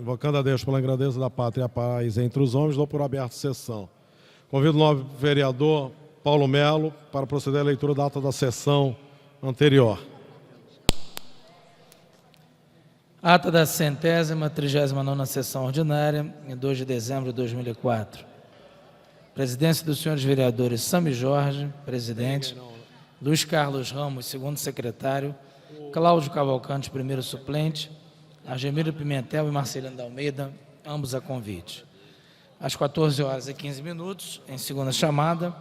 Invocando a Deus pela grandeza da pátria e a paz entre os homens, dou por aberto a sessão. Convido o nobre vereador Paulo Melo para proceder à leitura da ata da sessão anterior. Ata da 139ª sessão ordinária, em 2 de dezembro de 2004. Presidência dos senhores vereadores Sami Jorge, presidente, Luiz Carlos Ramos, segundo secretário, Cláudio Cavalcante, primeiro suplente, Argemiro Pimentel e Marcelino da Almeida, ambos a convite. Às 14h15, em segunda chamada,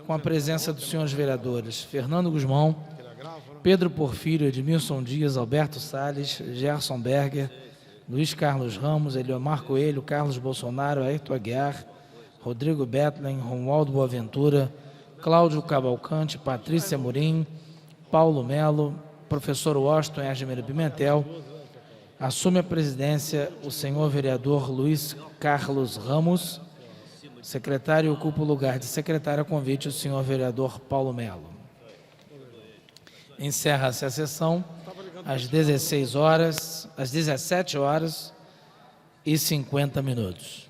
com a presença dos senhores vereadores Fernando Guzmão, Pedro Porfírio, Edmilson Dias, Alberto Salles, Gerson Berger, Luiz Carlos Ramos, Eliomar Coelho, Carlos Bolsonaro, Ayrton Aguiar, Rodrigo Betlen, Romualdo Boaventura, Cláudio Cavalcante, Patrícia Amorim, Paulo Melo, professor Washington e Argemiro Pimentel. Assume a presidência o senhor vereador Luiz Carlos Ramos. Secretário ocupa o lugar de secretário a convite o senhor vereador Paulo Melo. Encerra-se a sessão às 17h50.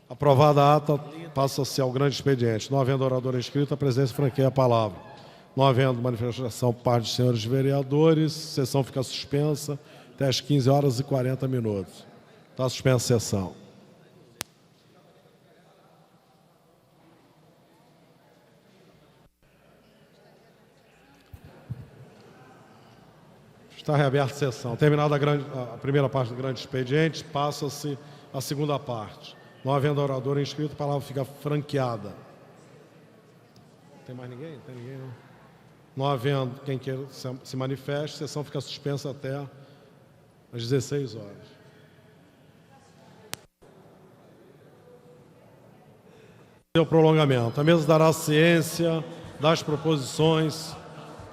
Aprovada a ata, passa-se ao grande expediente. Não havendo orador inscrito, a presidência franqueia a palavra. Não havendo manifestação por parte dos senhores vereadores, a sessão fica suspensa até às 15h40. Está suspensa a sessão. Está reaberta a sessão. Terminada a primeira parte do grande expediente, passa-se a segunda parte. Não havendo orador inscrito, a palavra fica franqueada. Tem mais ninguém? Tem ninguém, não? Não havendo quem queira se manifeste, a sessão fica suspensa até às 16h. O prolongamento. A mesa dará ciência das proposições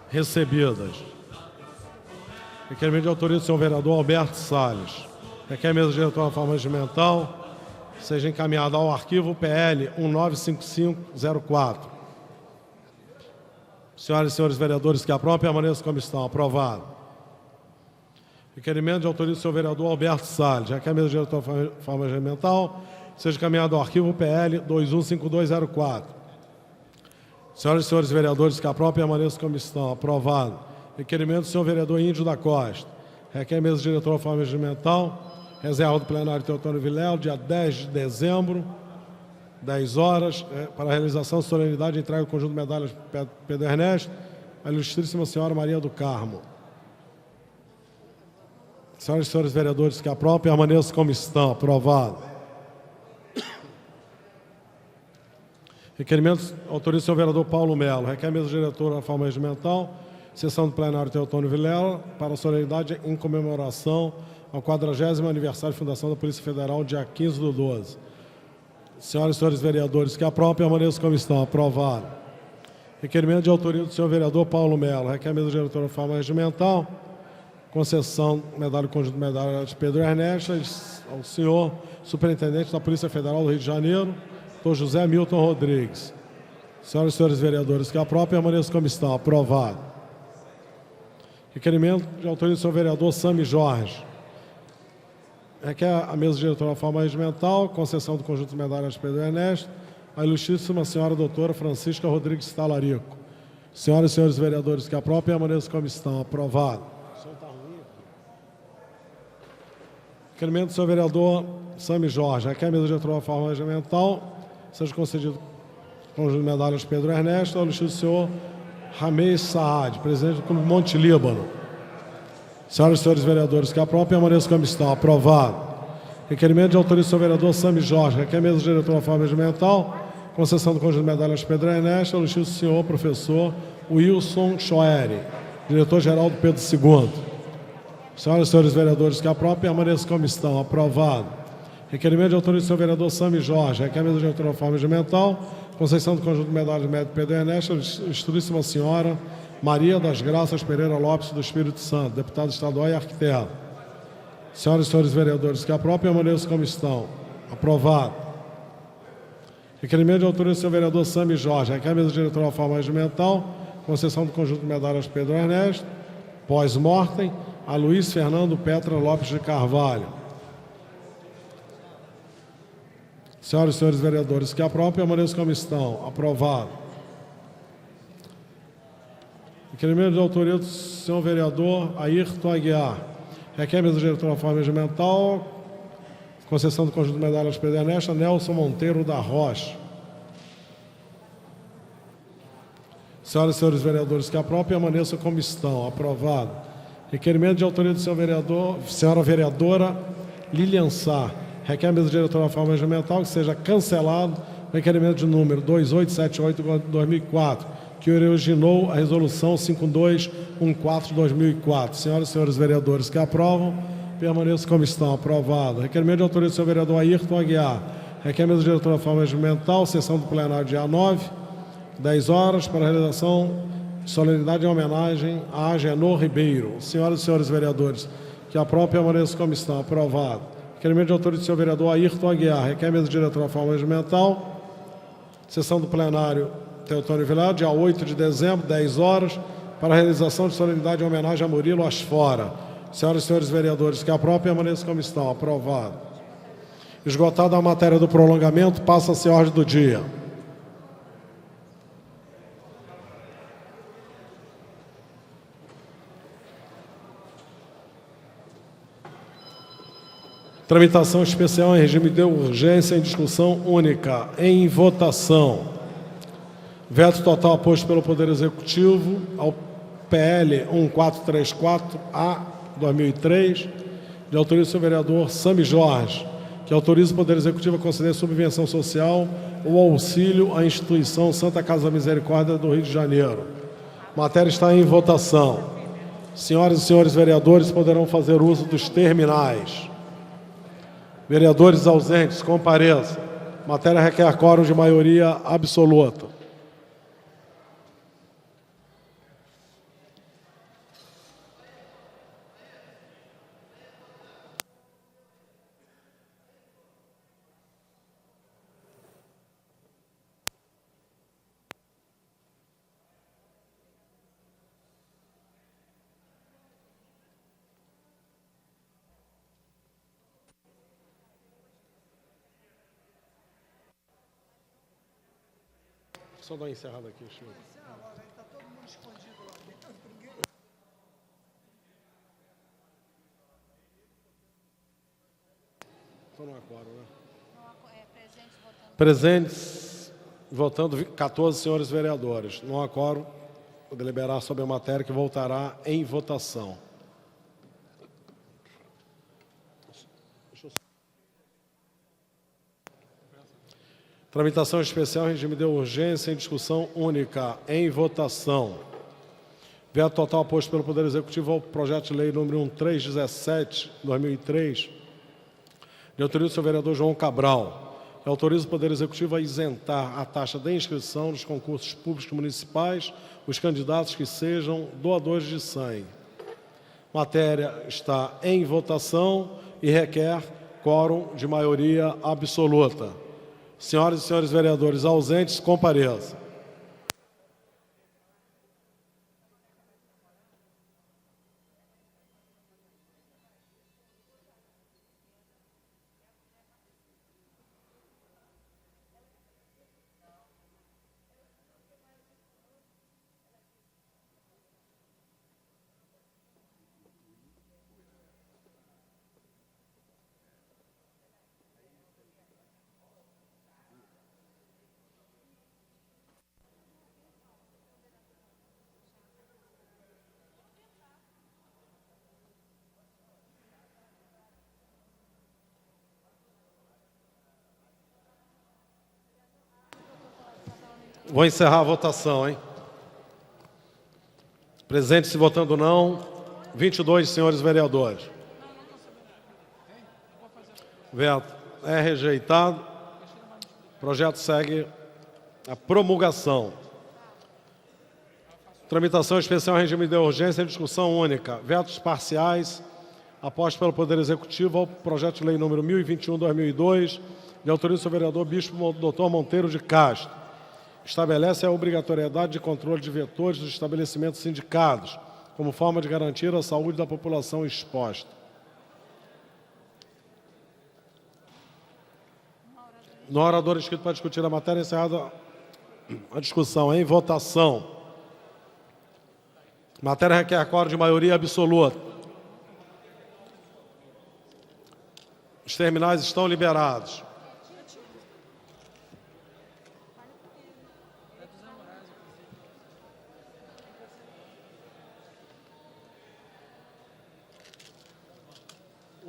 recebidas. Requerimento de autoria do senhor vereador Alberto Salles. Requer a mesa diretora da forma regimental seja encaminhada ao arquivo PL 195504. Senhoras e senhores vereadores que aprovam, permaneçam como estão. Aprovado. Requerimento de autoria do senhor vereador Alberto Salles. Requer a mesa diretora da forma regimental seja encaminhado ao arquivo PL 215204. Senhoras e senhores vereadores que aprovam, permaneçam como estão. Aprovado. Requerimento do senhor vereador Índio da Costa. Requer a mesa diretora da forma regimental. Reserva do plenário Teotônio Vilela, dia 10 de dezembro, 10 horas, para a realização da solenidade de entrega do conjunto de medalhas Pedro Ernesto, à ilustríssima senhora Maria do Carmo. Senhoras e senhores vereadores que aprovam, permaneçam como estão. Aprovado. Requerimento autoriza o senhor vereador Paulo Melo. Requer a mesa diretora da forma regimental, sessão do plenário Teotônio Vilela, para a solenidade em comemoração ao 40º aniversário de fundação da Polícia Federal, dia 15/12. Senhoras e senhores vereadores que aprovam, permaneçam como estão. Aprovado. Requerimento de autoria do senhor vereador Paulo Melo. Requer a mesa diretora da forma regimental, concessão medalha conjunto de medalha de Pedro Ernesto ao senhor superintendente da Polícia Federal do Rio de Janeiro, doutor José Milton Rodrigues. Senhoras e senhores vereadores que aprovam, permaneçam como estão. Aprovado. Requerimento de autoria do senhor vereador Sami Jorge. Requer a mesa diretora da forma regimental, concessão do conjunto de medalhas de Pedro Ernesto, à ilustríssima senhora doutora Francisca Rodrigues Talarico. Senhoras e senhores vereadores que aprovam, permaneçam como estão. Aprovado. Requerimento do senhor vereador Sami Jorge. Requer a mesa diretora da forma regimental, seja concedido o conjunto de medalhas de Pedro Ernesto, à ilustríssimo senhor Ramês Saad, presidente do Clube Monte Líbano. Senhoras e senhores vereadores que aprovam, permaneçam como estão. Aprovado. Requerimento de autoria do senhor vereador Sami Jorge. Requer a mesa diretora da forma regimental, concessão do conjunto de medalhas de Pedro Ernesto, ao ilustríssimo senhor professor Wilson Schoeri, diretor-geral do Pedro II. Senhoras e senhores vereadores que aprovam, permaneçam como estão. Aprovado. Requerimento de autoria do senhor vereador Sami Jorge. Requer a mesa diretora da forma regimental, concessão do conjunto de medalhas de Pedro Ernesto, ao ilustríssima senhora Maria das Graças Pereira Lopes do Espírito Santo, deputada estadual e arquiteta. Senhoras e senhores vereadores que aprovam, permaneçam como estão. Aprovado. Requerimento de autoria do senhor vereador Sami Jorge. Requer a mesa diretora da forma regimental, concessão do conjunto de medalhas Pedro Ernesto, pós-mortem, a Luiz Fernando Petra Lopes de Carvalho. Senhoras e senhores vereadores, que aprovam, permaneçam como estão. Aprovado. Requerimento de autoria do senhor vereador Ayrton Aguiar. Requer a mesa diretora da forma regimental, concessão do conjunto de medalhas Pedro Ernesto, Nelson Monteiro da Rocha. Senhoras e senhores vereadores, que aprovam, permaneçam como estão. Aprovado. Requerimento de autoria do senhor vereador, senhora vereadora Lilian Sá. Requer a mesa diretora da forma regimental que seja cancelado o requerimento de número 2878/2004, que originou a resolução 5214 de 2004. Senhoras e senhores vereadores que aprovam, permaneçam como estão. Aprovado. Requerimento de autoria do senhor vereador Ayrton Aguiar. Requer a mesa diretora da forma regimental, sessão do plenário dia 9, 10 horas, para a realização de solenidade em homenagem a Agenor Ribeiro. Senhoras e senhores vereadores que aprovam, permaneçam como estão. Aprovado. Requerimento de autoria do senhor vereador Ayrton Aguiar. Requer a mesa diretora da forma regimental, sessão do plenário Teotônio Vilar, dia 8 de dezembro, 10 horas, para a realização de solenidade em homenagem a Murilo Asfora. Senhoras e senhores vereadores que aprovam, permaneçam como estão. Aprovado. Esgotada a matéria do prolongamento, passa-se a ordem do dia. Tramitação especial em regime de urgência em discussão única. Em votação. Veto total posto pelo Poder Executivo ao PL 1434-A 2003, de autoria do senhor vereador Sami Jorge, que autoriza o Poder Executivo a conceder subvenção social ou auxílio à instituição Santa Casa da Misericórdia do Rio de Janeiro. A matéria está em votação. Senhoras e senhores vereadores poderão fazer uso dos terminais. Vereadores ausentes, compareçam. Matéria requer quórum de maioria absoluta. Só dar uma encerrada aqui, Chico. Estou no aquário, né? Presentes votando 14 senhores vereadores. No aquário, vou deliberar sobre a matéria que voltará em votação. Tramitação especial em regime de urgência em discussão única. Em votação. Veto total posto pelo Poder Executivo ao projeto de lei número 1317/2003, de autoria do senhor vereador João Cabral, que autoriza o Poder Executivo a isentar a taxa de inscrição nos concursos públicos municipais os candidatos que sejam doadores de sangue. Matéria está em votação e requer quórum de maioria absoluta. Senhoras e senhores vereadores ausentes, compareçam. Vou encerrar a votação, hein? Presentes se votando não, 22 senhores vereadores. Veto é rejeitado. O projeto segue a promulgação. Tramitação especial em regime de urgência em discussão única. Vetos parciais apostos pelo Poder Executivo ao projeto de lei número 1021/2002, de autoria do senhor vereador Bispo Dr. Monteiro de Castro. Estabelece a obrigatoriedade de controle de vetores dos estabelecimentos sindicados, como forma de garantir a saúde da população exposta. No orador inscrito para discutir a matéria, encerrada a discussão. Em votação. Matéria requer quórum de maioria absoluta. Os terminais estão liberados.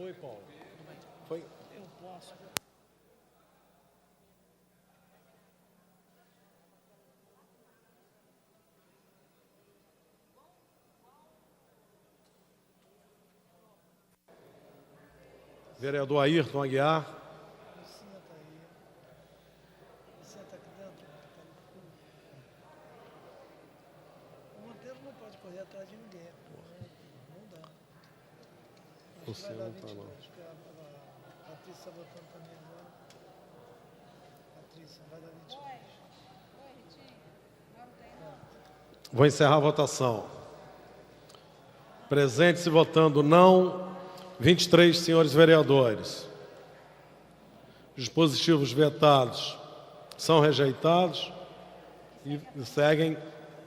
Oi, Paulo. Foi? Eu posso. Vereador Ayrton Aguiar. Senta aqui dentro. O Monteiro não pode correr atrás de ninguém. Não dá. Você Vai dar não tá, 22. não. Acho que a Patrícia está votando também agora. Patrícia, vai dar 22. Vou encerrar a votação. Presentes e votando não, 23 senhores vereadores. Dispositivos vetados são rejeitados e seguem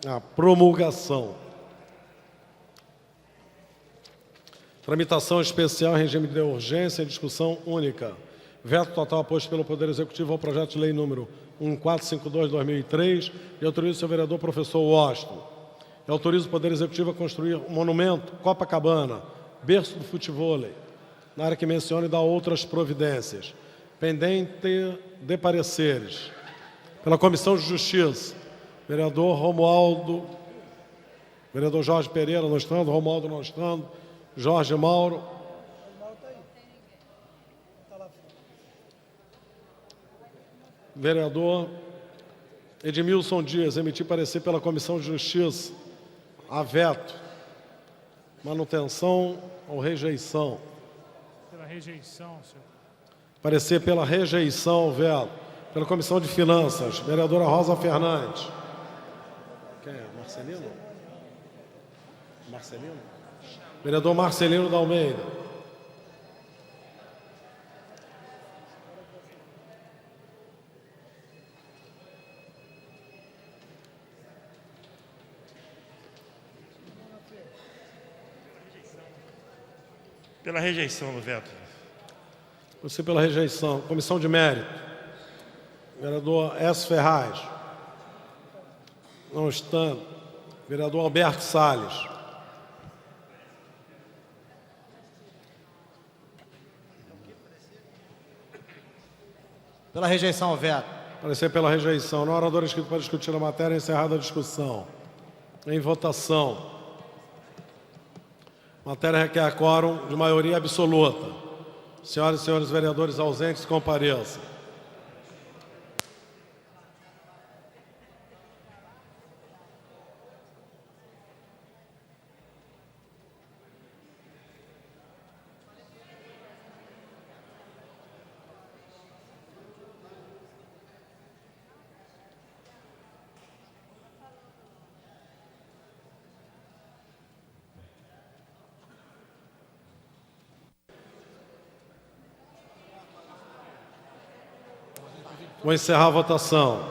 a promulgação. Tramitação especial em regime de urgência em discussão única. Veto total posto pelo Poder Executivo ao projeto de lei número 1452/2003 e autoriza o seu vereador professor Washington. E autoriza o Poder Executivo a construir um monumento Copacabana, berço do futevôlei, na área que menciona e dá outras providências. Pendente de pareceres. Pela Comissão de Justiça, vereador Romualdo, vereador Jorge Pereira não estando, Romualdo não estando, Jorge Mauro. Vereador Edmilson Dias, emitir parecer pela Comissão de Justiça. A veto. Manutenção ou rejeição? Pela rejeição, senhor. Parecer pela rejeição ao veto. Pela Comissão de Finanças, vereadora Rosa Fernandes. Quem é? Marcelino? Marcelino? Vereador Marcelino da Almeida. Pela rejeição do veto. Você pela rejeição. Comissão de Mérito. Vereador S. Ferraz. Não estando. Vereador Alberto Salles. Pela rejeição ao veto. Parecer pela rejeição. No orador inscrito para discutir a matéria, encerrada a discussão. Em votação. Matéria requer quórum de maioria absoluta. Senhoras e senhores vereadores ausentes, compareçam. Vou encerrar a votação.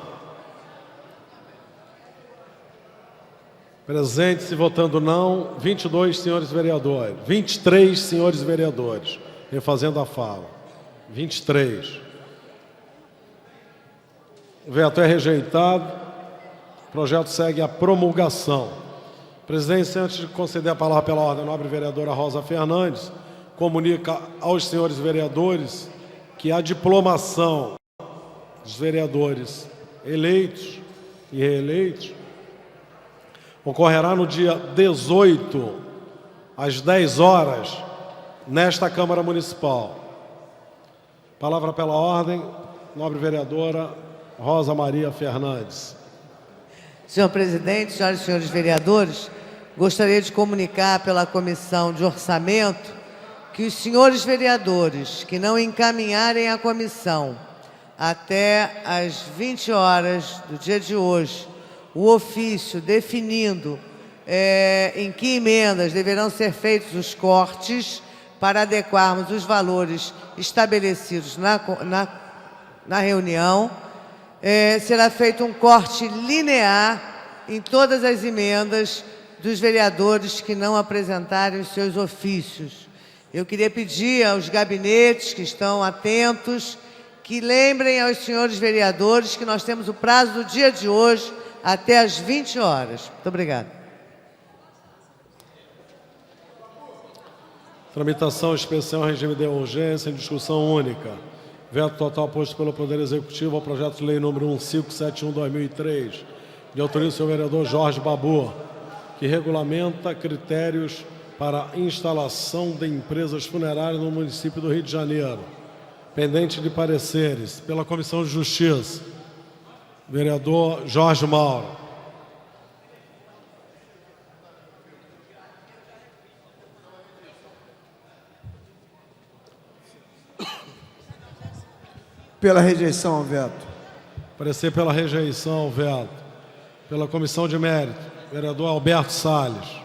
Presentes e votando não, 22 senhores vereadores. 23 senhores vereadores. Refazendo a fala. 23. O veto é rejeitado. O projeto segue a promulgação. Presidente, antes de conceder a palavra pela ordem, a nobre vereadora Rosa Fernandes comunica aos senhores vereadores que a diplomação dos vereadores eleitos e reeleitos ocorrerá no dia 18, às 10 horas, nesta Câmara Municipal. Palavra pela ordem, nobre vereadora Rosa Maria Fernandes. Senhor presidente, senhoras e senhores vereadores, gostaria de comunicar pela Comissão de Orçamento que os senhores vereadores que não encaminharem à comissão até às 20 horas do dia de hoje o ofício definindo em que emendas deverão ser feitos os cortes para adequarmos os valores estabelecidos na reunião. Será feito um corte linear em todas as emendas dos vereadores que não apresentarem os seus ofícios. Eu queria pedir aos gabinetes que estão atentos que lembrem aos senhores vereadores que nós temos o prazo do dia de hoje até às 20 horas. Muito obrigada. Tramitação especial, regime de urgência, em discussão única. Veto total posto pelo Poder Executivo ao projeto de lei número 1571/2003, de autoria do senhor vereador Jorge Babu, que regulamenta critérios para a instalação de empresas funerárias no município do Rio de Janeiro. Pendente de pareceres pela Comissão de Justiça, vereador Jorge Mauro. Pela rejeição ao veto. Parecer pela rejeição ao veto. Pela Comissão de Mérito, vereador Alberto Salles.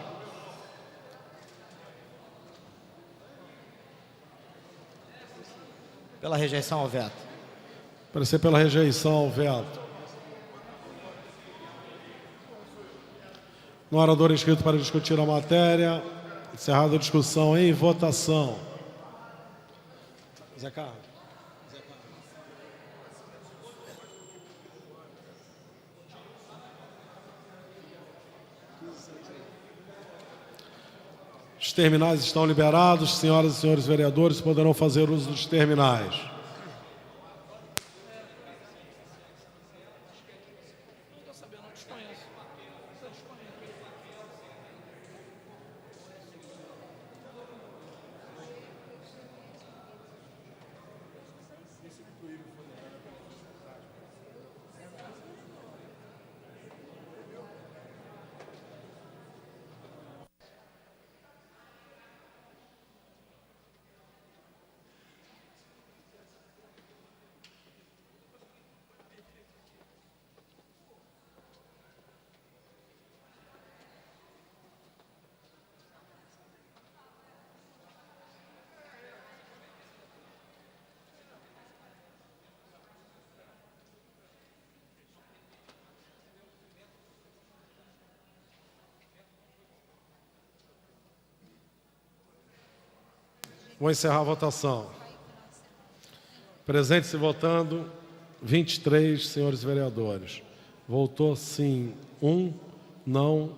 Pela rejeição ao veto. Parecer pela rejeição ao veto. No orador inscrito para discutir a matéria, encerrada a discussão em votação. Zé Carlos. Os terminais estão liberados. Senhoras e senhores vereadores poderão fazer uso dos terminais. Vou encerrar a votação. Presentes e votando, 23 senhores vereadores. Votou sim 1, não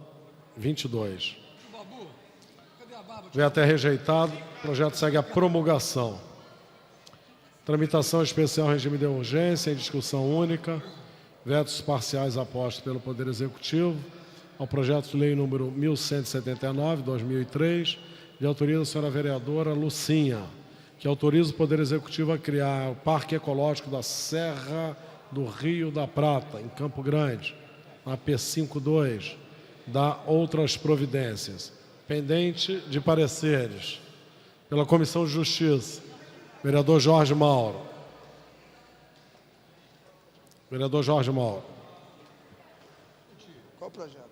22. Veto é rejeitado. O projeto segue a promulgação. Tramitação especial regime de urgência em discussão única. Vetos parciais apostos pelo Poder Executivo ao projeto de lei número 1179/2003, de autoria da senhora vereadora Lucinha, que autoriza o Poder Executivo a criar o Parque Ecológico da Serra do Rio da Prata, em Campo Grande, na P52, dá outras providências. Pendente de pareceres pela Comissão de Justiça, vereador Jorge Mauro. Vereador Jorge Mauro. Qual o projeto?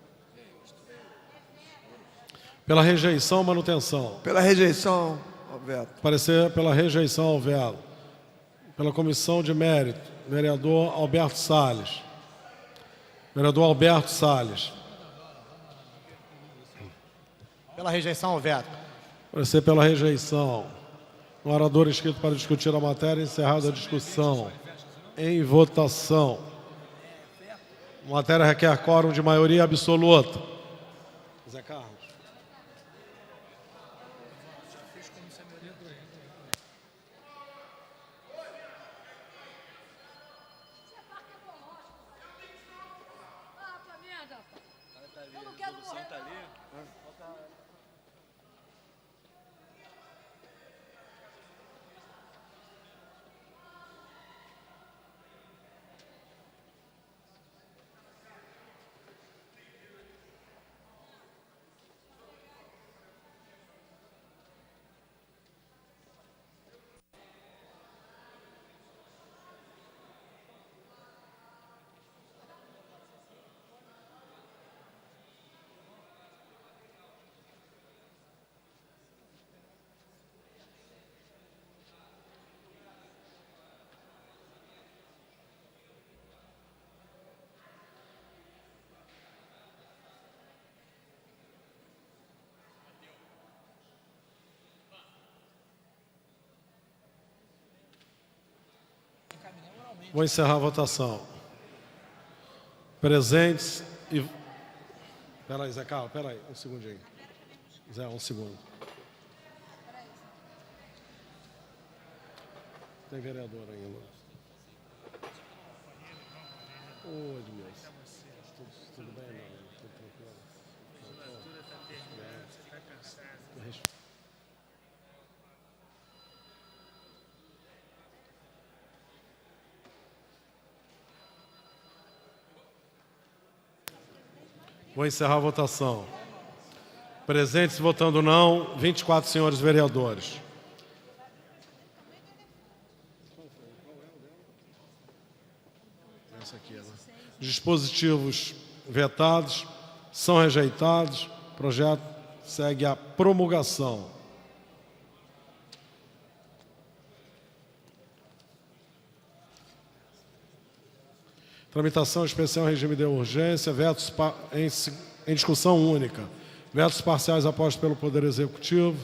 Pela rejeição, manutenção. Pela rejeição ao veto. Parecer pela rejeição ao veto. Pela Comissão de Mérito, vereador Alberto Salles. Vereador Alberto Salles. Pela rejeição ao veto. Parecer pela rejeição. Um orador inscrito para discutir a matéria, encerrada a discussão. Em votação. A matéria requer quórum de maioria absoluta. Zé Carlos. Vou encerrar a votação. Presentes e... Espera aí, Zé Carlos, espera aí, um segundinho. Zé, um segundo. Tem vereador ainda. Ô, Edmilson. Tudo bem, não? Tudo tranquilo? Vou encerrar a votação. Presentes votando não, 24 senhores vereadores. Essa aqui, né? Dispositivos vetados são rejeitados. O projeto segue a promulgação. Tramitação especial em regime de urgência, vetos em discussão única. Vetos parciais apostos pelo Poder Executivo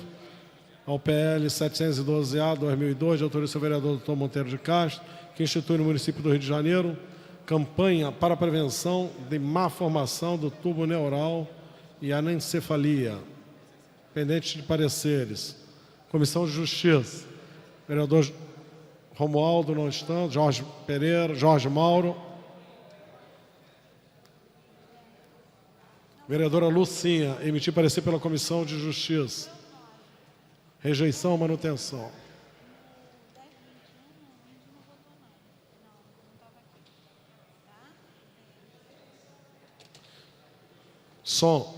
ao PL 712-A, 2002, de autoria do vereador Dr. Monteiro de Castro, que institui no município do Rio de Janeiro campanha para a prevenção de má formação do tubo neural e anencefalia. Pendente de pareceres. Comissão de Justiça. Vereador Romualdo, não estando. Jorge Pereira, Jorge Mauro. Vereadora Lucinha, emitir parecer pela Comissão de Justiça. Rejeição ou manutenção? Som.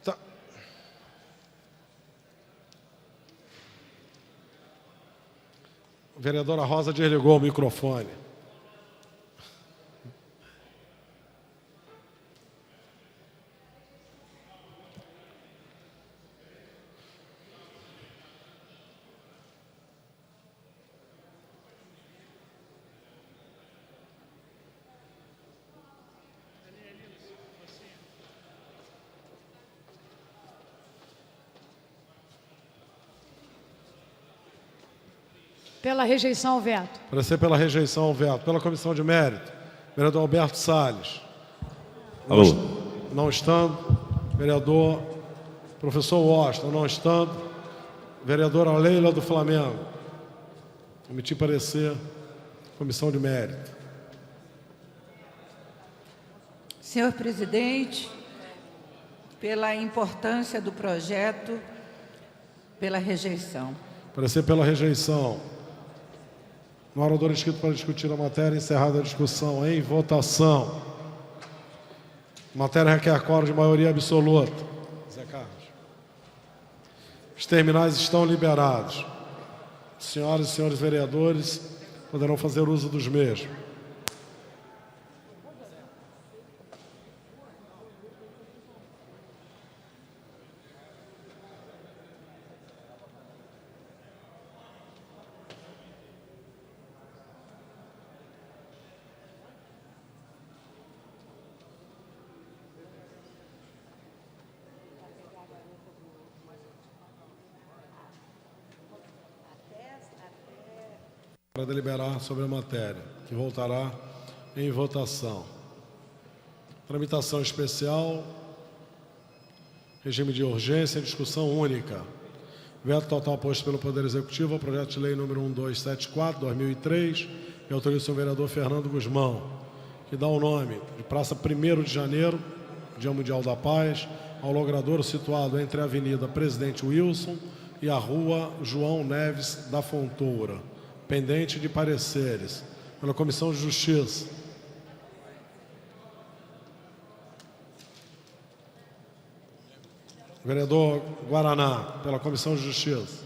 Tá. A vereadora Rosa desligou o microfone. Pela rejeição ao veto. Parecer pela rejeição ao veto. Pela comissão de mérito, vereador Alberto Salles. Alô. Não estando. Vereador professor Washington, não estando. Vereadora Leila do Flamengo. Emitir parecer. Comissão de mérito. Senhor presidente, pela importância do projeto, pela rejeição. Parecer pela rejeição. No orador inscrito para discutir a matéria, encerrada a discussão, em votação. Matéria requer quórum de maioria absoluta. Zé Carlos. Os terminais estão liberados. Senhoras e senhores vereadores poderão fazer uso dos mesmos. Para deliberar sobre a matéria, que voltará em votação. Tramitação especial, regime de urgência, discussão única. Veto total posto pelo Poder Executivo ao projeto de lei número 1274/2003, e autoria do senhor vereador Fernando Guzmão, que dá o nome de Praça 1º de Janeiro, Dia Mundial da Paz, ao logradouro situado entre a Avenida Presidente Wilson e a Rua João Neves da Fontoura. Pendente de pareceres. Pela Comissão de Justiça. Vereador Guaraná, pela Comissão de Justiça.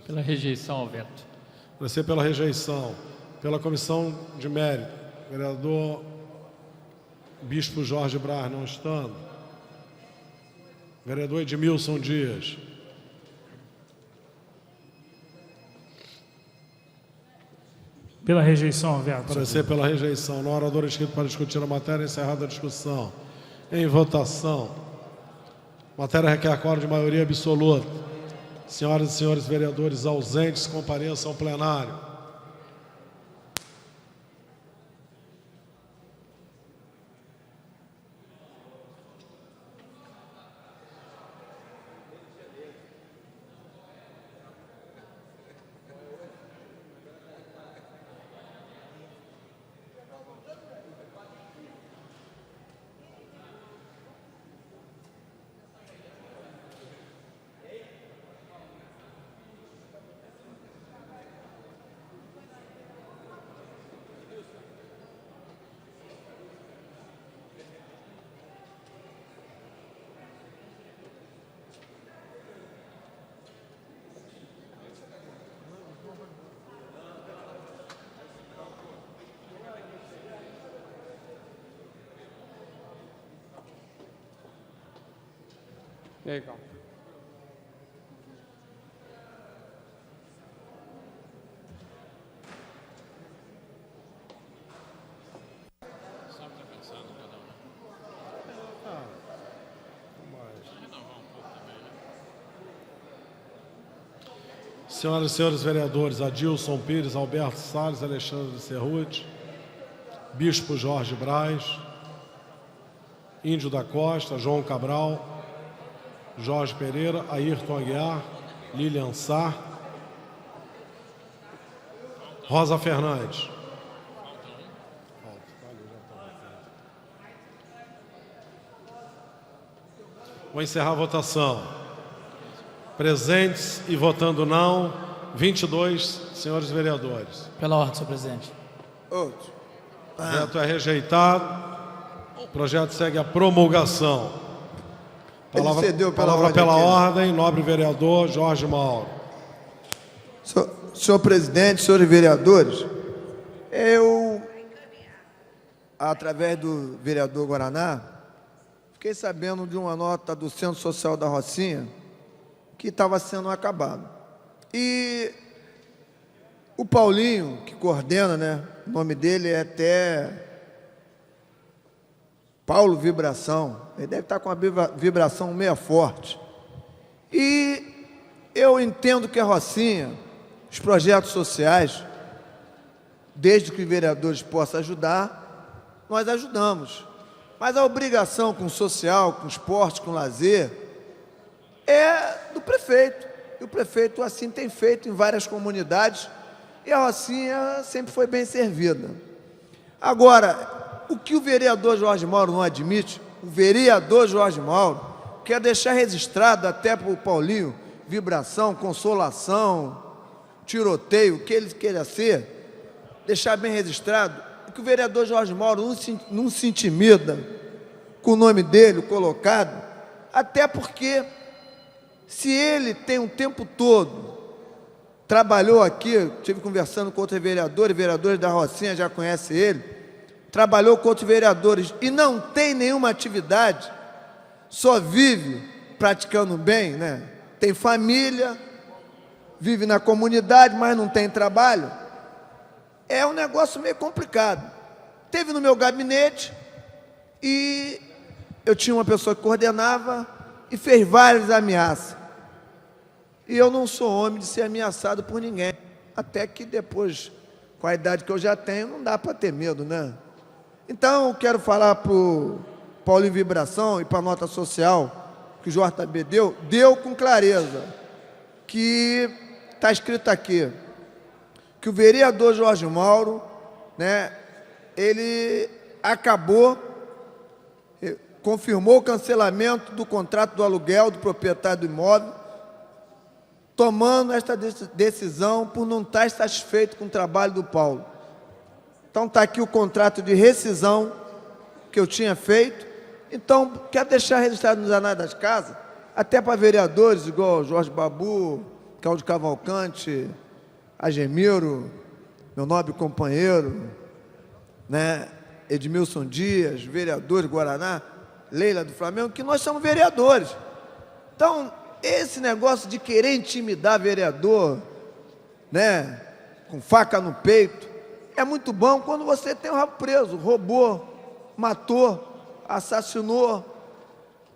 Pela rejeição ao veto. Parecer pela rejeição. Pela Comissão de Mérito. Vereador Bispo Jorge Braz, não estando. Vereador Edmilson Dias. Pela rejeição ao veto. Parecer pela rejeição. No orador inscrito para discutir a matéria, encerrada a discussão. Em votação. Matéria requer acordo de maioria absoluta. Senhoras e senhores vereadores ausentes, compareçam ao plenário. E aí, calma. Senhoras e senhores vereadores, Adilson Pires, Alberto Salles, Alexandre de Cerruti, Bispo Jorge Braz, Índio da Costa, João Cabral, Jorge Pereira, Ayrton Aguiar, Lilian Sá, Rosa Fernandes. Vou encerrar a votação. Presentes e votando não, 22 senhores vereadores. Pela ordem, senhor presidente. Outro. O projeto é rejeitado. O projeto segue a promulgação. Ele cedeu pela Palavra ordem pela aqui, né? ordem, nobre vereador Jorge Mauro. Senhor presidente, senhores vereadores, eu, através do vereador Guaraná, fiquei sabendo de uma nota do Centro Social da Rocinha que estava sendo acabado. E o Paulinho, que coordena, né? O nome dele é até Paulo Vibração. Ele deve estar com uma vibração meio forte. E eu entendo que a Rocinha, os projetos sociais, desde que os vereadores possam ajudar, nós ajudamos. Mas a obrigação com o social, com o esporte, com o lazer, é do prefeito. E o prefeito assim tem feito em várias comunidades, e a Rocinha sempre foi bem servida. Agora, o que o vereador Jorge Mauro não admite, o vereador Jorge Mauro quer deixar registrado até para o Paulinho, vibração, consolação, tiroteio, o que ele queira ser, deixar bem registrado, que o vereador Jorge Mauro não se intimida com o nome dele colocado, até porque se ele tem um tempo todo, trabalhou aqui, estive conversando com outros vereadores da Rocinha já conhecem ele, trabalhou com outros vereadores e não tem nenhuma atividade, só vive praticando bem, né? Tem família, vive na comunidade, mas não tem trabalho, é um negócio meio complicado. Teve no meu gabinete e eu tinha uma pessoa que coordenava e fez várias ameaças. E eu não sou homem de ser ameaçado por ninguém. Até que depois, com a idade que eu já tenho, não dá para ter medo, né? Então, eu quero falar para o Paulinho Vibração e para a nota social que o JB deu com clareza, que está escrito aqui, que o vereador Jorge Mauro, né, ele confirmou o cancelamento do contrato do aluguel do proprietário do imóvel, tomando esta decisão por não estar satisfeito com o trabalho do Paulo. Então está aqui o contrato de rescisão que eu tinha feito. Então, quero deixar registrado nos anais das casas, até para vereadores igual Jorge Babu, Cláudio Cavalcante, Agemiro, meu nobre companheiro, né, Edmilson Dias, vereadores Guaraná, Leila do Flamengo, que nós somos vereadores. Então, esse negócio de querer intimidar vereador, né, com faca no peito, é muito bom quando você tem um rabo preso, roubou, matou, assassinou,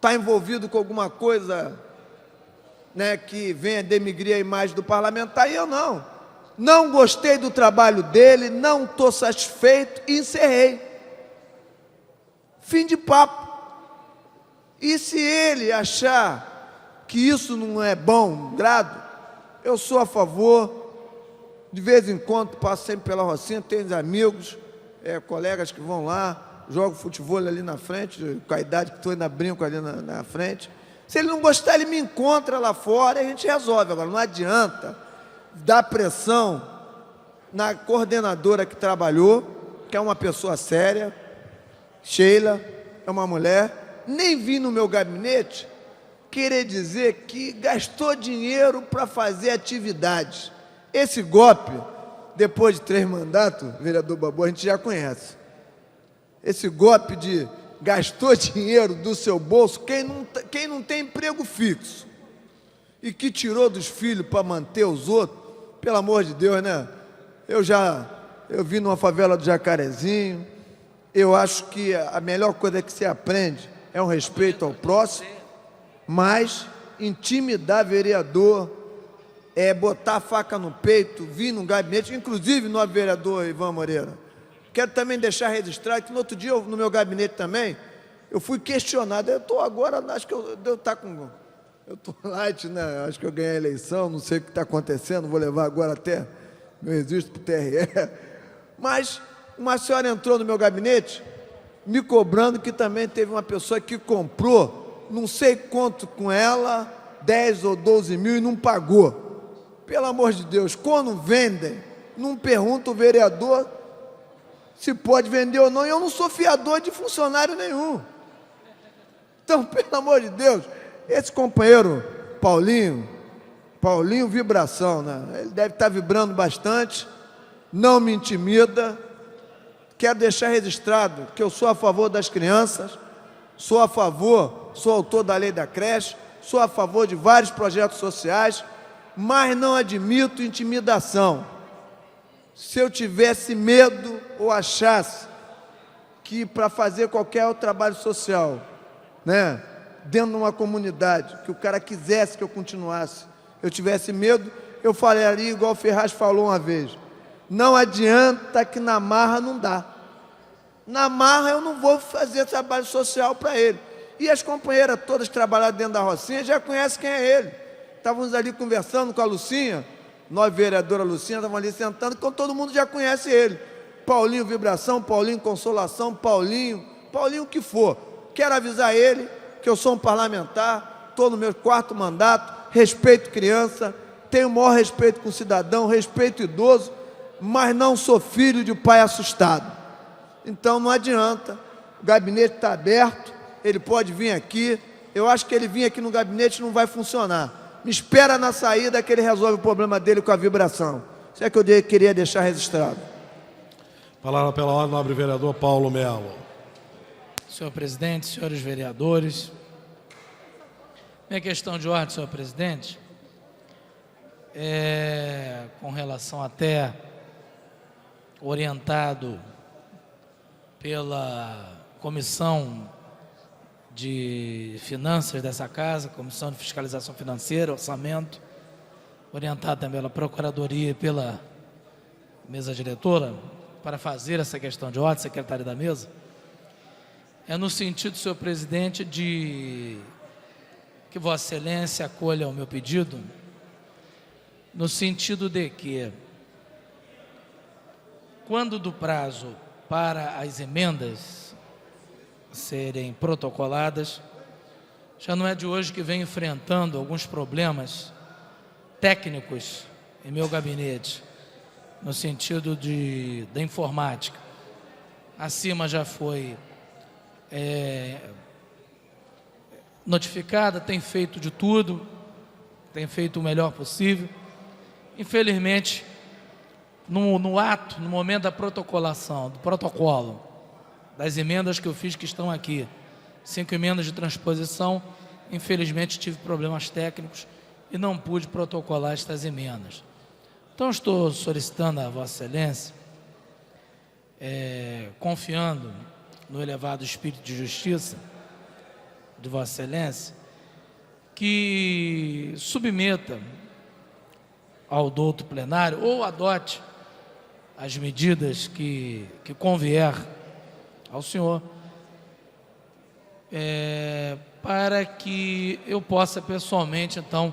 está envolvido com alguma coisa, né, que venha denegrir a imagem do parlamentar, e eu não. Não gostei do trabalho dele, não estou satisfeito e encerrei. Fim de papo. E se ele achar que isso não é bom grado, eu sou a favor. De vez em quando passo sempre pela Rocinha, tenho amigos, colegas que vão lá, jogo futebol ali na frente, com a idade que estou ainda brinco ali na frente. Se ele não gostar, ele me encontra lá fora e a gente resolve. Agora, não adianta dar pressão na coordenadora que trabalhou, que é uma pessoa séria, Sheila, é uma mulher, nem vi no meu gabinete querer dizer que gastou dinheiro para fazer atividades. Esse golpe, depois de 3 mandatos, vereador Babu, a gente já conhece. Esse golpe de gastou dinheiro do seu bolso, quem não tem emprego fixo e que tirou dos filhos para manter os outros, pelo amor de Deus, né? Eu vi numa favela do Jacarezinho, eu acho que a melhor coisa que se aprende é um respeito ao próximo, mas intimidar vereador, botar a faca no peito, vir no gabinete, inclusive no vereador Ivan Moreira. Quero também deixar registrado que no outro dia, no meu gabinete também, eu fui questionado. Eu estou agora, acho que eu devo estar com... Eu estou light, né? Acho que eu ganhei a eleição, não sei o que está acontecendo, vou levar agora até meu registro para o TRE. Mas uma senhora entrou no meu gabinete me cobrando que também teve uma pessoa que comprou não sei quanto com ela, 10 ou 12 mil e não pagou. Pelo amor de Deus, quando vendem, não pergunta o vereador se pode vender ou não, e eu não sou fiador de funcionário nenhum. Então, pelo amor de Deus, esse companheiro Paulinho vibração, né? Ele deve estar vibrando bastante, não me intimida. Quero deixar registrado que eu sou a favor das crianças, sou autor da lei da creche, sou a favor de vários projetos sociais, mas não admito intimidação. Se eu tivesse medo ou achasse que para fazer qualquer outro trabalho social, né, dentro de uma comunidade, que o cara quisesse que eu continuasse, eu tivesse medo, eu falaria igual o Ferraz falou uma vez, não adianta que na marra não dá. Na marra eu não vou fazer trabalho social para ele. E as companheiras todas que trabalharam dentro da Rocinha já conhecem quem é ele. Estávamos ali conversando com a Lucinha, nós, vereadora Lucinha, estávamos ali sentando, então todo mundo já conhece ele. Paulinho Vibração, Paulinho Consolação, Paulinho o que for. Quero avisar ele que eu sou um parlamentar, estou no meu 4º mandato, respeito criança, tenho o maior respeito com o cidadão, respeito idoso, mas não sou filho de pai assustado. Então não adianta, o gabinete está aberto, ele pode vir aqui, eu acho que ele vir aqui no gabinete não vai funcionar. Me espera na saída que ele resolve o problema dele com a vibração. Isso é que eu queria deixar registrado. Palavra pela ordem, nobre vereador Paulo Melo. Senhor presidente, senhores vereadores, minha questão de ordem, senhor presidente, é com relação até orientado pela Comissão de Finanças dessa Casa, Comissão de Fiscalização Financeira, Orçamento, orientado também pela Procuradoria e pela mesa diretora, para fazer essa questão de ordem, secretário da mesa, é no sentido, senhor presidente, de que Vossa Excelência acolha o meu pedido, no sentido de que, quando do prazo para as emendas serem protocoladas, já não é de hoje que venho enfrentando alguns problemas técnicos em meu gabinete, no sentido da informática. Acima já foi notificada, tem feito de tudo, tem feito o melhor possível. Infelizmente, no momento da protocolação, do protocolo, das emendas que eu fiz que estão aqui, 5 emendas de transposição, infelizmente tive problemas técnicos e não pude protocolar estas emendas. Então estou solicitando a Vossa Excelência, confiando no elevado espírito de justiça de Vossa Excelência que submeta ao douto plenário ou adote as medidas que convier ao senhor, para que eu possa pessoalmente, então,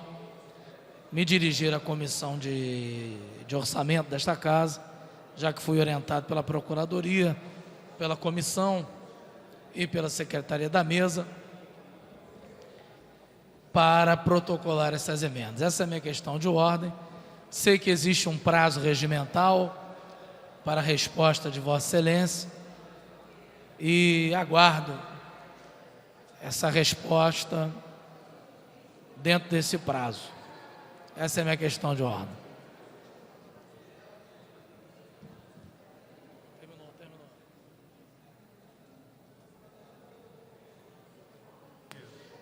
me dirigir à comissão de orçamento desta casa, já que fui orientado pela Procuradoria, pela comissão e pela Secretaria da Mesa, para protocolar essas emendas. Essa é a minha questão de ordem. Sei que existe um prazo regimental para a resposta de Vossa Excelência e aguardo essa resposta dentro desse prazo. Essa é a minha questão de ordem.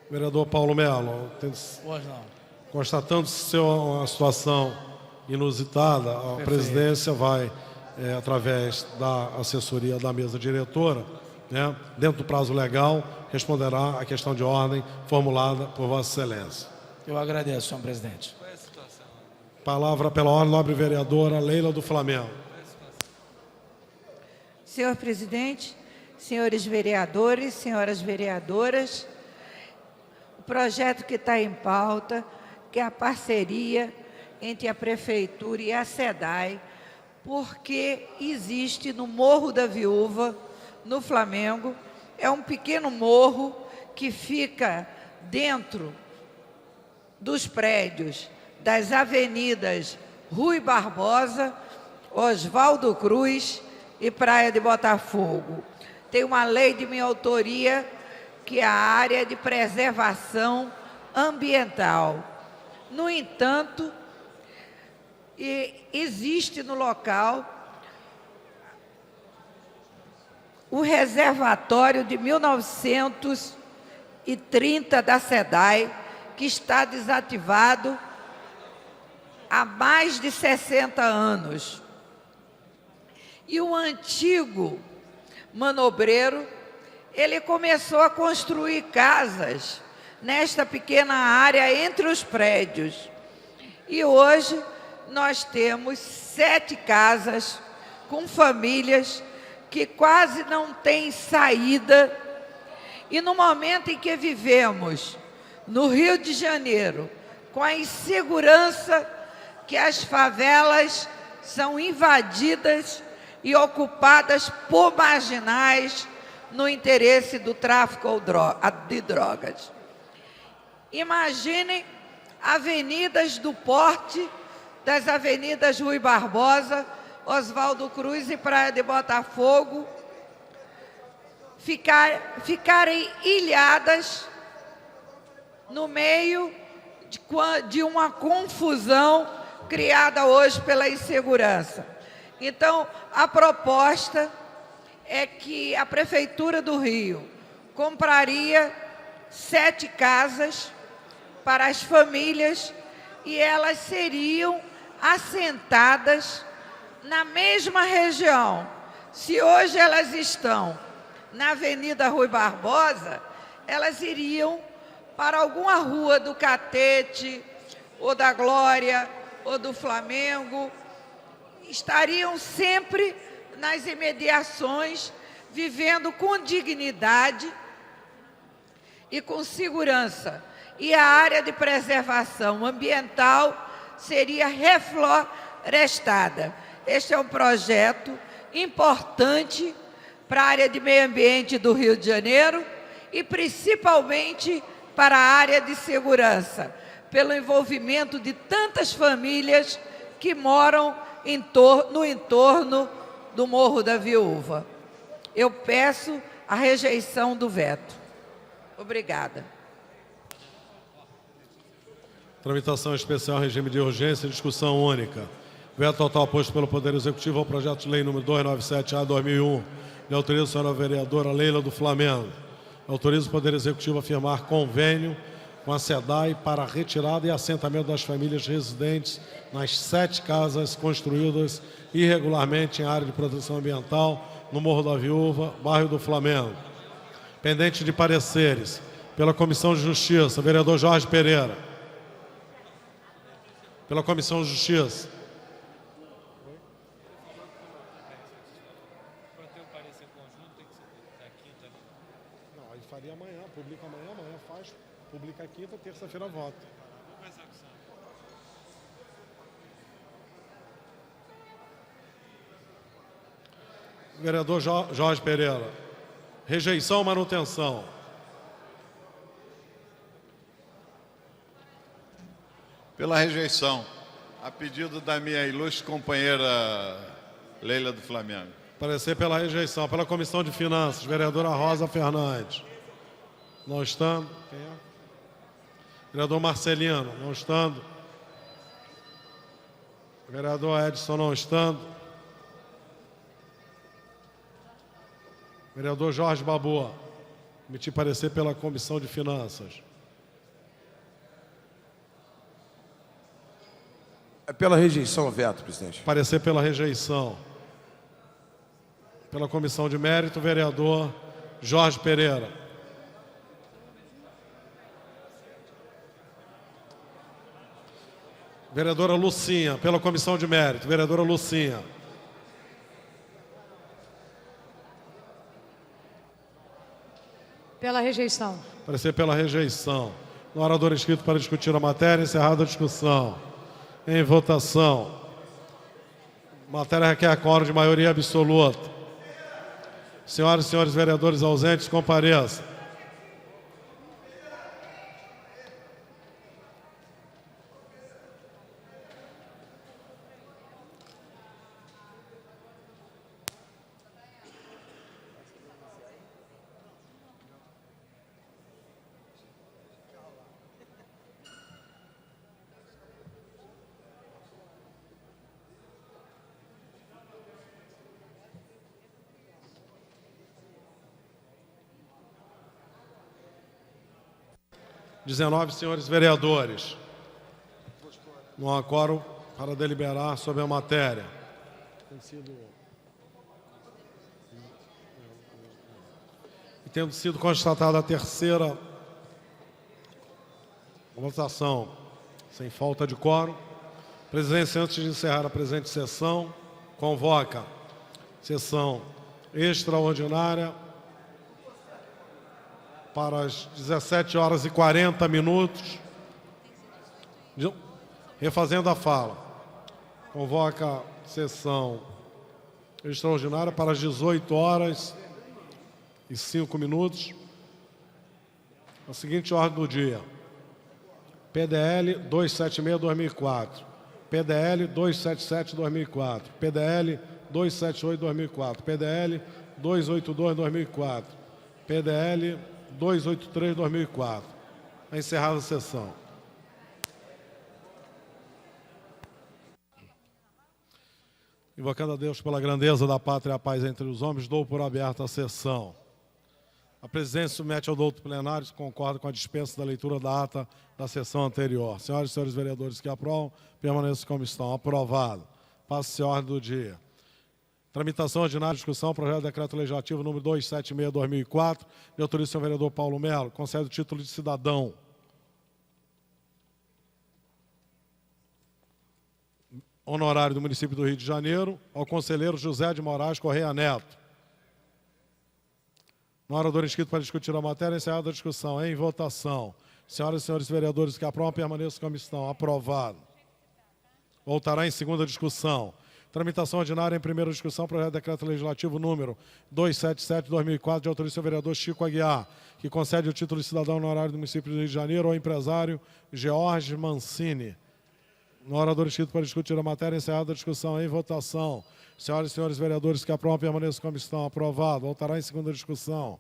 Vereador Paulo Melo, Pois não. constatando-se ser uma situação inusitada, a Perfeito. presidência vai, através da assessoria da mesa diretora, né, dentro do prazo legal, responderá à questão de ordem formulada por Vossa Excelência. Eu agradeço, senhor presidente. Palavra pela ordem, nobre vereadora Leila do Flamengo. Senhor presidente, senhores vereadores, senhoras vereadoras, o projeto que está em pauta, que é a parceria entre a Prefeitura e a SEDAI, porque existe no Morro da Viúva, no Flamengo, é um pequeno morro que fica dentro dos prédios das avenidas Rui Barbosa, Oswaldo Cruz e Praia de Botafogo. Tem uma lei de minha autoria, que é a área de preservação ambiental. No entanto, existe no local o reservatório de 1930 da SEDAI, que está desativado há mais de 60 anos. E o antigo manobreiro, ele começou a construir casas nesta pequena área entre os prédios. E hoje nós temos 7 casas com famílias que quase não têm saída. E no momento em que vivemos no Rio de Janeiro, com a insegurança que as favelas são invadidas e ocupadas por marginais no interesse do tráfico de drogas. Imaginem avenidas do porte das avenidas Rui Barbosa, Oswaldo Cruz e Praia de Botafogo ficarem ilhadas no meio de uma confusão criada hoje pela insegurança. Então, a proposta é que a Prefeitura do Rio compraria 7 casas para as famílias e elas seriam assentadas na mesma região. Se hoje elas estão na Avenida Rui Barbosa, elas iriam para alguma rua do Catete, ou da Glória, ou do Flamengo, estariam sempre nas imediações, vivendo com dignidade e com segurança. E a área de preservação ambiental seria reflorestada. Este é um projeto importante para a área de meio ambiente do Rio de Janeiro e principalmente para a área de segurança, pelo envolvimento de tantas famílias que moram no entorno do Morro da Viúva. Eu peço a rejeição do veto. Obrigada. Tramitação especial, regime de urgência, discussão única. Veto total posto pelo Poder Executivo ao projeto de lei número 297-A/2001. Me autoriza a senhora vereadora Leila do Flamengo. Autoriza o Poder Executivo a firmar convênio com a SEDAI para a retirada e assentamento das famílias residentes nas 7 casas construídas irregularmente em área de proteção ambiental no Morro da Viúva, bairro do Flamengo. Pendente de pareceres, Pela Comissão de Justiça, vereador Jorge Pereira. Pela Comissão de Justiça. Não, aí faria amanhã, publica amanhã faz, publica quinta, terça-feira vota. Vereador Jorge Pereira. Rejeição ou manutenção? Pela rejeição, a pedido da minha ilustre companheira Leila do Flamengo. Parecer pela rejeição. Pela Comissão de Finanças, vereadora Rosa Fernandes. Não estando. Quem é? Vereador Marcelino, não estando. Vereador Edson, não estando. Vereador Jorge Babu, emitir parecer pela Comissão de Finanças. É pela rejeição o veto, presidente. Parecer pela rejeição. Pela Comissão de Mérito, vereador Jorge Pereira. Vereadora Lucinha, pela Comissão de Mérito, vereadora Lucinha. Pela rejeição. Parecer pela rejeição. No orador inscrito para discutir a matéria, encerrada a discussão. Em votação. Matéria requer quórum de maioria absoluta. Senhoras e senhores vereadores ausentes, compareçam. Senhores vereadores, não há quórum para deliberar sobre a matéria. E tendo sido constatada a terceira votação sem falta de quórum, a presidência, antes de encerrar a presente sessão, convoca sessão extraordinária para as 17 horas e 40 minutos. Refazendo a fala. Convoca sessão extraordinária para as 18 horas e 5 minutos. A seguinte ordem do dia. PDL 276-2004. PDL 277-2004. PDL 278-2004. PDL 282-2004. PDL 283-2004. Encerrada a sessão. Invocando a Deus pela grandeza da pátria e a paz entre os homens, dou por aberta a sessão. A presidência submete ao douto plenário e concorda com a dispensa da leitura da ata da sessão anterior. Senhoras e senhores vereadores que aprovam, permaneçam como estão. Aprovado. Passa-se a ordem do dia. Tramitação ordinária de discussão, projeto de decreto legislativo número 276/2004, de autoria do senhor vereador Paulo Melo, concede o título de cidadão. Honorário do município do Rio de Janeiro, ao conselheiro José de Moraes Correia Neto. No orador inscrito para discutir a matéria, encerrada a discussão. Em votação. Senhoras e senhores vereadores que aprovam, permaneçam como estão. Aprovado. Voltará em segunda discussão. Tramitação ordinária em primeira discussão, projeto de decreto legislativo número 277/2004, de autoria do senhor vereador Chico Aguiar, que concede o título de cidadão honorário do município do Rio de Janeiro ao empresário George Mancini. No orador inscrito para discutir a matéria, encerrada a discussão. Em votação. Senhoras e senhores vereadores que aprovam, permaneçam como estão. Aprovado. Voltará em segunda discussão.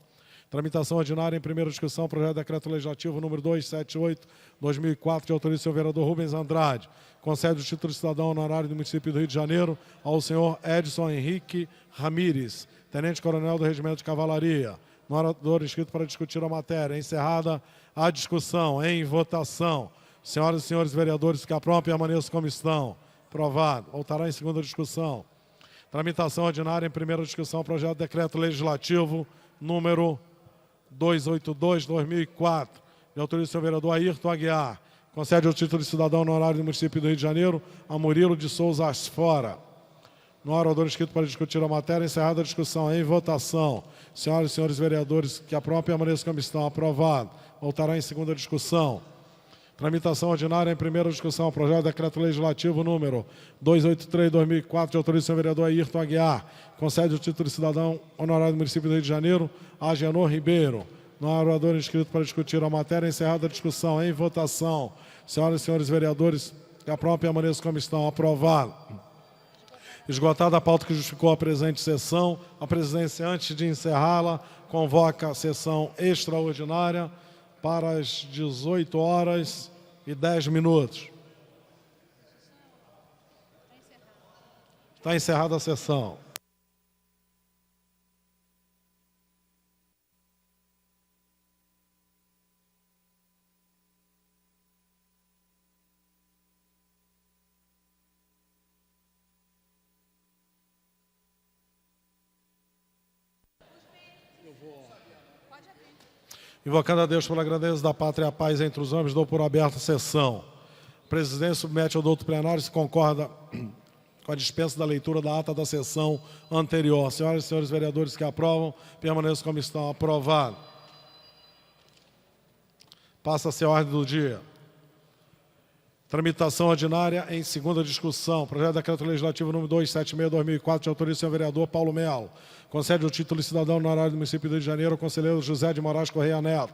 Tramitação ordinária em primeira discussão, projeto de decreto legislativo número 278/2004, de autoria do senhor vereador Rubens Andrade. Concede o título de cidadão honorário do município do Rio de Janeiro ao senhor Edson Henrique Ramírez, tenente-coronel do Regimento de Cavalaria. No orador inscrito para discutir a matéria. Encerrada a discussão. Em votação. Senhoras e senhores vereadores que aprovam, permaneçam como estão. Aprovado. Voltará em segunda discussão. Tramitação ordinária em primeira discussão, projeto de decreto legislativo número 282/2004, de autoria do senhor vereador Ayrton Aguiar, concede o título de cidadão honorário do município do Rio de Janeiro a Murilo de Souza Asfora. No orador inscrito para discutir a matéria, encerrada a discussão, em votação. Senhoras e senhores vereadores que aprovam, permaneçam como estão. Aprovado. Voltará em segunda discussão. Tramitação ordinária em primeira discussão. Projeto de Decreto Legislativo número 283/2004, de autoria do senhor vereador Ayrton Aguiar. Concede o título de cidadão honorário do município do Rio de Janeiro a Agenor Ribeiro. No orador inscrito para discutir a matéria, encerrada a discussão, em votação. Senhoras e senhores vereadores que aprovam, permaneçam como estão. Aprovado. Esgotada a pauta que justificou a presente sessão, a presidência, antes de encerrá-la, convoca a sessão extraordinária para as 18h10. Está encerrada a sessão. Invocando a Deus pela grandeza da pátria e a paz entre os homens, dou por aberta a sessão. A presidência submete ao douto plenário se concorda com a dispensa da leitura da ata da sessão anterior. Senhoras e senhores vereadores que aprovam, permaneçam como estão. Aprovado. Passa-se a ordem do dia. Tramitação ordinária em segunda discussão. Projeto de Decreto Legislativo número 276/2004, de autoria do senhor vereador Paulo Melo. Concede o título de cidadão honorário do município do Rio de Janeiro ao conselheiro José de Moraes Correia Neto.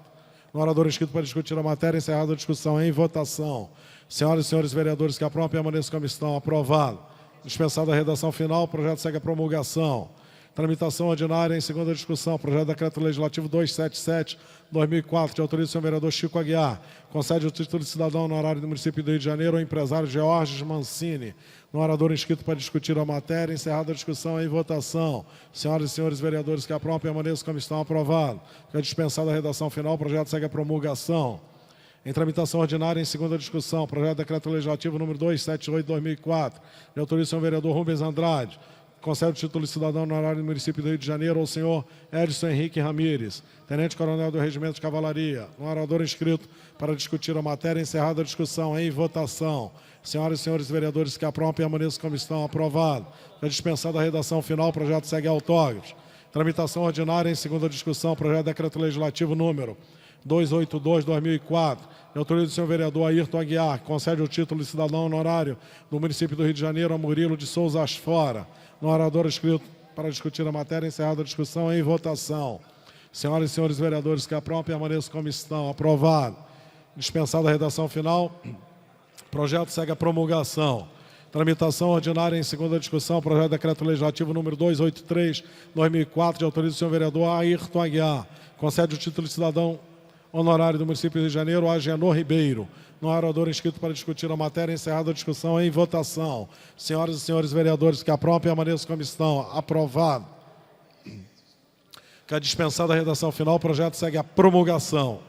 No orador inscrito para discutir a matéria, encerrada a discussão, em votação. Senhoras e senhores vereadores que aprovam, permaneçam como estão. Aprovado. Dispensada a redação final, o projeto segue a promulgação. Tramitação ordinária em segunda discussão. Projeto de Decreto Legislativo 277/2004, de autoria do senhor vereador Chico Aguiar. Concede o título de cidadão honorário do município do Rio de Janeiro ao empresário Georges Mancini. No orador inscrito para discutir a matéria, encerrada a discussão, em votação. Senhoras e senhores vereadores que aprovam, permaneçam como estão. Aprovado. Já dispensada a redação final, o projeto segue a promulgação. Em tramitação ordinária, em segunda discussão, projeto de Decreto Legislativo número 278/2004, de autoria do senhor vereador Rubens Andrade. Concede o título de cidadão honorário do município do Rio de Janeiro ao senhor Edson Henrique Ramires, tenente-coronel do Regimento de Cavalaria. No orador inscrito para discutir a matéria, encerrada a discussão, em votação. Senhoras e senhores vereadores que aprovam, permaneçam como estão. Aprovado. Já dispensada a redação final, o projeto segue autógrafos. Tramitação ordinária em segunda discussão, projeto de Decreto Legislativo número 282/2004, de autoria do senhor vereador Ayrton Aguiar, que concede o título de cidadão honorário do município do Rio de Janeiro a Murilo de Souza Asfora. No orador escrito para discutir a matéria, encerrada a discussão, em votação. Senhoras e senhores vereadores que aprovam, permaneçam como estão. Aprovado. Dispensada a redação final, o projeto segue a promulgação. Tramitação ordinária em segunda discussão, projeto de Decreto Legislativo número 283/2004, de autoria do senhor vereador Ayrton Aguiar. Concede o título de cidadão honorário do município do Rio de Janeiro a Agenor Ribeiro. No orador inscrito para discutir a matéria, encerrada a discussão, em votação. Senhoras e senhores vereadores que aprovam, permaneçam como estão. Aprovado. Que a dispensada a redação final, o projeto segue a promulgação.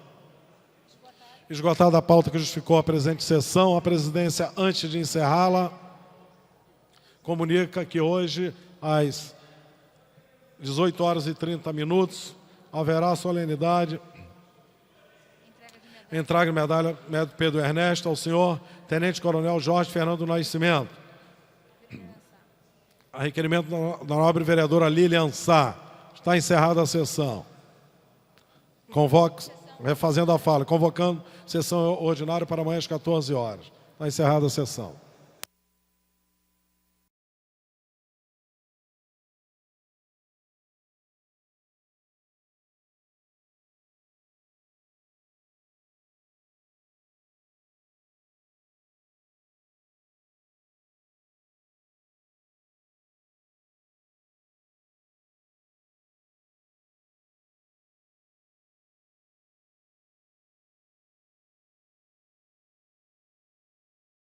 Esgotada a pauta que justificou a presente sessão, a presidência, antes de encerrá-la, comunica que hoje, às 18h30, haverá a solenidade, entrega de medalha Médico Pedro Ernesto ao senhor Tenente-Coronel Jorge Fernando Nascimento. A requerimento da nobre vereadora Lilian Sá. Está encerrada a sessão. Convoque, refazendo a fala, convocando sessão ordinária para amanhã às 14 horas. Está encerrada a sessão.